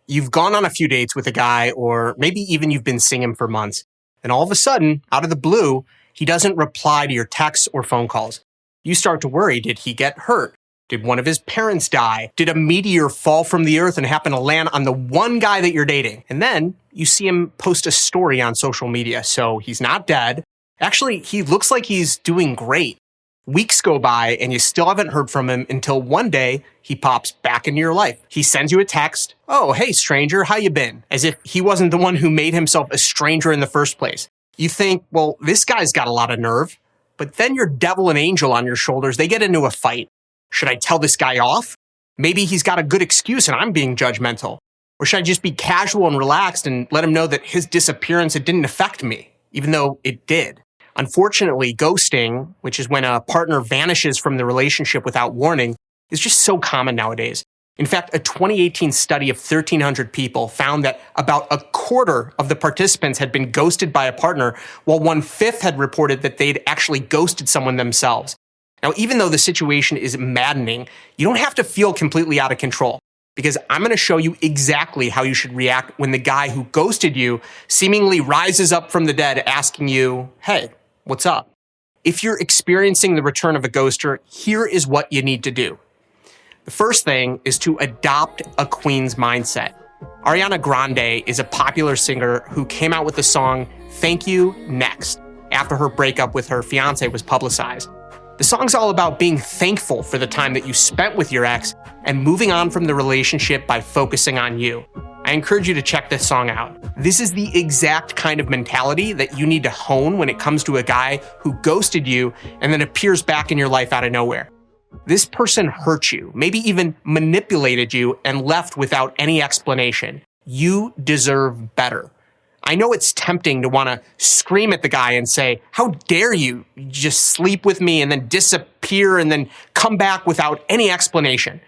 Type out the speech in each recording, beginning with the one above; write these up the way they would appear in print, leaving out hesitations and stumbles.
You've gone on a few dates with a guy, or maybe even you've been seeing him for months, and all of a sudden, out of the blue, he doesn't reply to your texts or phone calls. You start to worry, did he get hurt? Did one of his parents die? Did a meteor fall from the earth and happen to land on the one guy that you're dating? And then you see him post a story on social media, so he's not dead. Actually, he looks like he's doing great. Weeks go by and you still haven't heard from him until one day he pops back into your life. He sends you a text. Oh, hey stranger, how you been? As if he wasn't the one who made himself a stranger in the first place. You think, well, this guy's got a lot of nerve. But then your devil and angel on your shoulders, they get into a fight. Should I tell this guy off? Maybe he's got a good excuse and I'm being judgmental. Or should I just be casual and relaxed and let him know that his disappearance, it didn't affect me, even though it did? Unfortunately, ghosting, which is when a partner vanishes from the relationship without warning, is just so common nowadays. In fact, a 2018 study of 1,300 people found that about a quarter of the participants had been ghosted by a partner, while 1/5 had reported that they'd actually ghosted someone themselves. Now, even though the situation is maddening, you don't have to feel completely out of control, because I'm going to show you exactly how you should react when the guy who ghosted you seemingly rises up from the dead asking you, hey, what's up? If you're experiencing the return of a ghoster, here is what you need to do. The first thing is to adopt a queen's mindset. Ariana Grande is a popular singer who came out with the song Thank You Next after her breakup with her fiance was publicized. The song's all about being thankful for the time that you spent with your ex and moving on from the relationship by focusing on you. I encourage you to check this song out. This is the exact kind of mentality that you need to hone when it comes to a guy who ghosted you and then appears back in your life out of nowhere. This person hurt you, maybe even manipulated you and left without any explanation. You deserve better. I know it's tempting to want to scream at the guy and say, how dare you just sleep with me and then disappear and then come back without any explanation.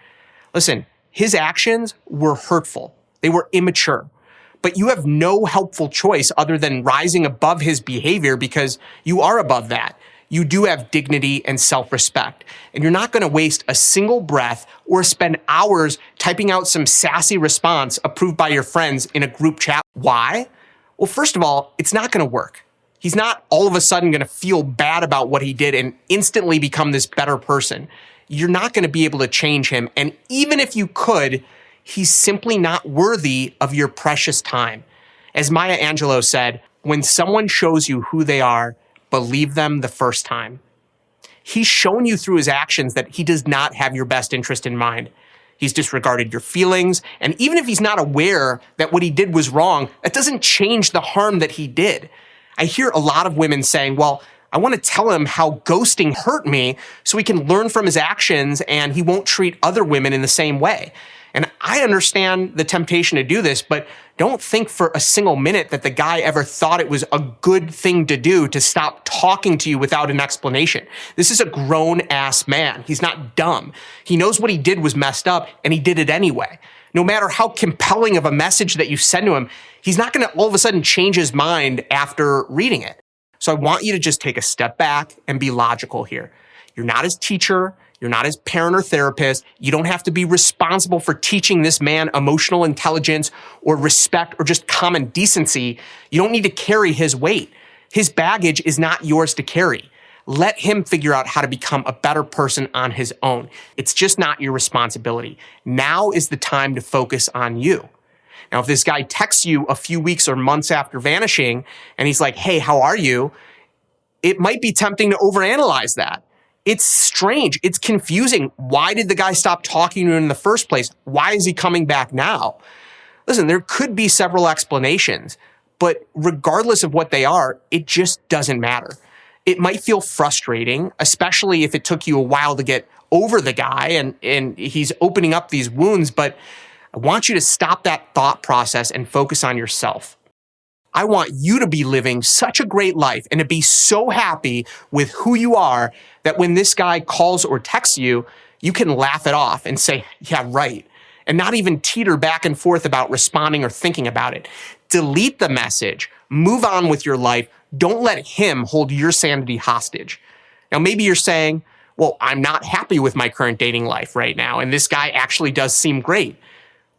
Listen, his actions were hurtful. They were immature. But you have no helpful choice other than rising above his behavior because you are above that. You do have dignity and self-respect. And you're not going to waste a single breath or spend hours typing out some sassy response approved by your friends in a group chat. Why? Well, first of all, it's not going to work. He's not all of a sudden going to feel bad about what he did and instantly become this better person. You're not going to be able to change him. And even if you could, he's simply not worthy of your precious time. As Maya Angelou said, when someone shows you who they are, believe them the first time. He's shown you through his actions that he does not have your best interest in mind. He's disregarded your feelings, and even if he's not aware that what he did was wrong, that doesn't change the harm that he did. I hear a lot of women saying, well, I want to tell him how ghosting hurt me so he can learn from his actions and he won't treat other women in the same way. And I understand the temptation to do this, but don't think for a single minute that the guy ever thought it was a good thing to do to stop talking to you without an explanation. This is a grown-ass man. He's not dumb. He knows what he did was messed up, and he did it anyway. No matter how compelling of a message that you send to him, he's not going to all of a sudden change his mind after reading it. So I want you to just take a step back and be logical here. You're not his teacher. You're not his parent or therapist. You don't have to be responsible for teaching this man emotional intelligence or respect or just common decency. You don't need to carry his weight. His baggage is not yours to carry. Let him figure out how to become a better person on his own. It's just not your responsibility. Now is the time to focus on you. Now, if this guy texts you a few weeks or months after vanishing and he's like, hey, how are you? It might be tempting to overanalyze that. It's strange. It's confusing. Why did the guy stop talking to you in the first place? Why is he coming back now? Listen, there could be several explanations, but regardless of what they are, it just doesn't matter. It might feel frustrating, especially if it took you a while to get over the guy and he's opening up these wounds, but I want you to stop that thought process and focus on yourself. I want you to be living such a great life and to be so happy with who you are that when this guy calls or texts you, you can laugh it off and say, yeah, right. And not even teeter back and forth about responding or thinking about it. Delete the message. Move on with your life. Don't let him hold your sanity hostage. Now, maybe you're saying, well, I'm not happy with my current dating life right now, and this guy actually does seem great.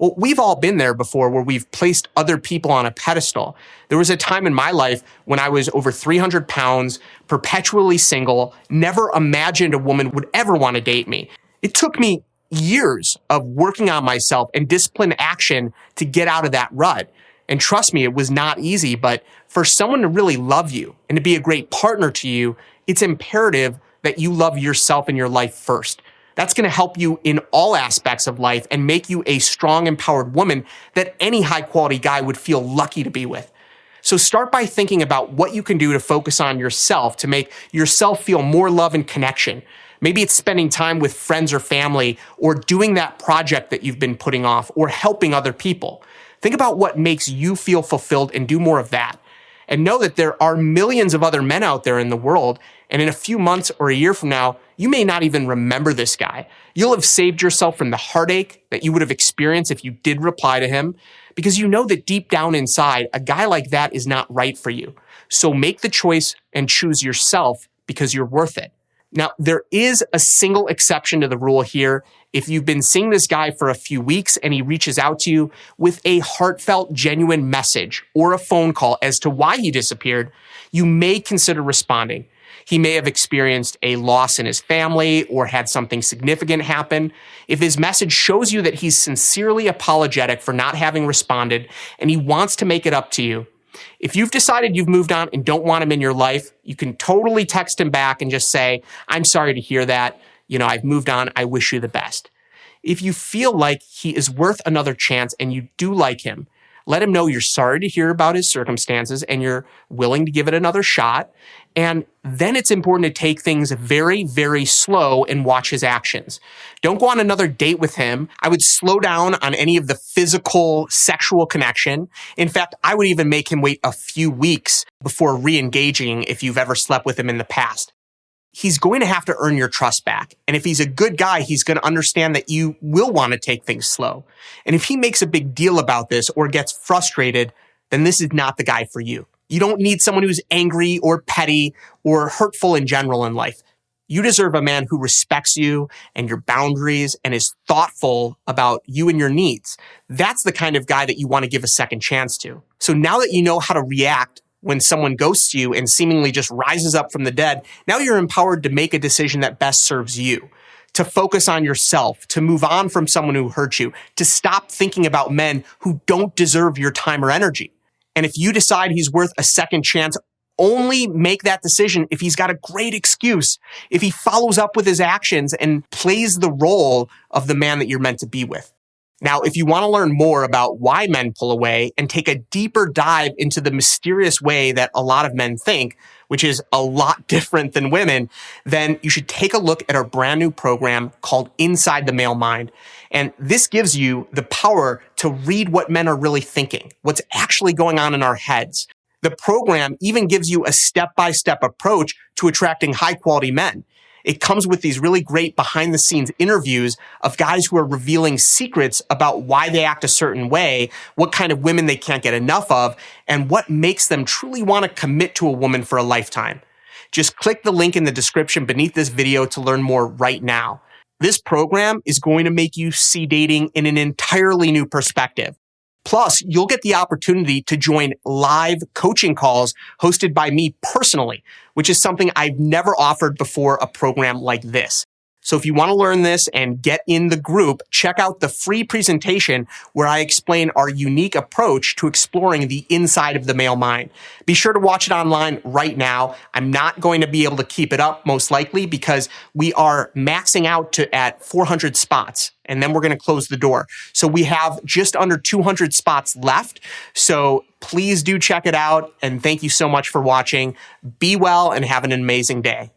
Well, we've all been there before where we've placed other people on a pedestal. There was a time in my life when I was over 300 pounds, perpetually single, never imagined a woman would ever want to date me. It took me years of working on myself and disciplined action to get out of that rut. And trust me, it was not easy, but for someone to really love you and to be a great partner to you, it's imperative that you love yourself in your life first. That's going to help you in all aspects of life and make you a strong, empowered woman that any high quality guy would feel lucky to be with. So start by thinking about what you can do to focus on yourself to make yourself feel more love and connection. Maybe it's spending time with friends or family, or doing that project that you've been putting off, or helping other people. Think about what makes you feel fulfilled and do more of that. And know that there are millions of other men out there in the world, and in a few months or a year from now, you may not even remember this guy. You'll have saved yourself from the heartache that you would have experienced if you did reply to him, because you know that deep down inside, a guy like that is not right for you. So make the choice and choose yourself because you're worth it. Now, there is a single exception to the rule here. If you've been seeing this guy for a few weeks and he reaches out to you with a heartfelt, genuine message or a phone call as to why he disappeared, you may consider responding. He may have experienced a loss in his family or had something significant happen. If his message shows you that he's sincerely apologetic for not having responded and he wants to make it up to you, if you've decided you've moved on and don't want him in your life, you can totally text him back and just say, "I'm sorry to hear that. I've moved on. I wish you the best." If you feel like he is worth another chance and you do like him, let him know you're sorry to hear about his circumstances and you're willing to give it another shot. And then it's important to take things very, very slow and watch his actions. Don't go on another date with him. I would slow down on any of the physical, sexual connection. In fact, I would even make him wait a few weeks before re-engaging if you've ever slept with him in the past. He's going to have to earn your trust back. And if he's a good guy, he's going to understand that you will want to take things slow. And if he makes a big deal about this or gets frustrated, then this is not the guy for you. You don't need someone who's angry or petty or hurtful in general in life. You deserve a man who respects you and your boundaries and is thoughtful about you and your needs. That's the kind of guy that you want to give a second chance to. So now that you know how to react when someone ghosts you and seemingly just rises up from the dead, now you're empowered to make a decision that best serves you, to focus on yourself, to move on from someone who hurt you, to stop thinking about men who don't deserve your time or energy. And if you decide he's worth a second chance, only make that decision if he's got a great excuse, if he follows up with his actions and plays the role of the man that you're meant to be with. Now, if you want to learn more about why men pull away and take a deeper dive into the mysterious way that a lot of men think, which is a lot different than women, then you should take a look at our brand new program called Inside the Male Mind. And this gives you the power to read what men are really thinking, what's actually going on in our heads. The program even gives you a step-by-step approach to attracting high-quality men. It comes with these really great behind-the-scenes interviews of guys who are revealing secrets about why they act a certain way, what kind of women they can't get enough of, and what makes them truly want to commit to a woman for a lifetime. Just click the link in the description beneath this video to learn more right now. This program is going to make you see dating in an entirely new perspective. Plus, you'll get the opportunity to join live coaching calls hosted by me personally, which is something I've never offered before a program like this. So if you want to learn this and get in the group, check out the free presentation where I explain our unique approach to exploring the inside of the male mind. Be sure to watch it online right now. I'm not going to be able to keep it up most likely because we are maxing out at 400 spots. And then we're going to close the door. So we have just under 200 spots left. So please do check it out. And thank you so much for watching. Be well and have an amazing day.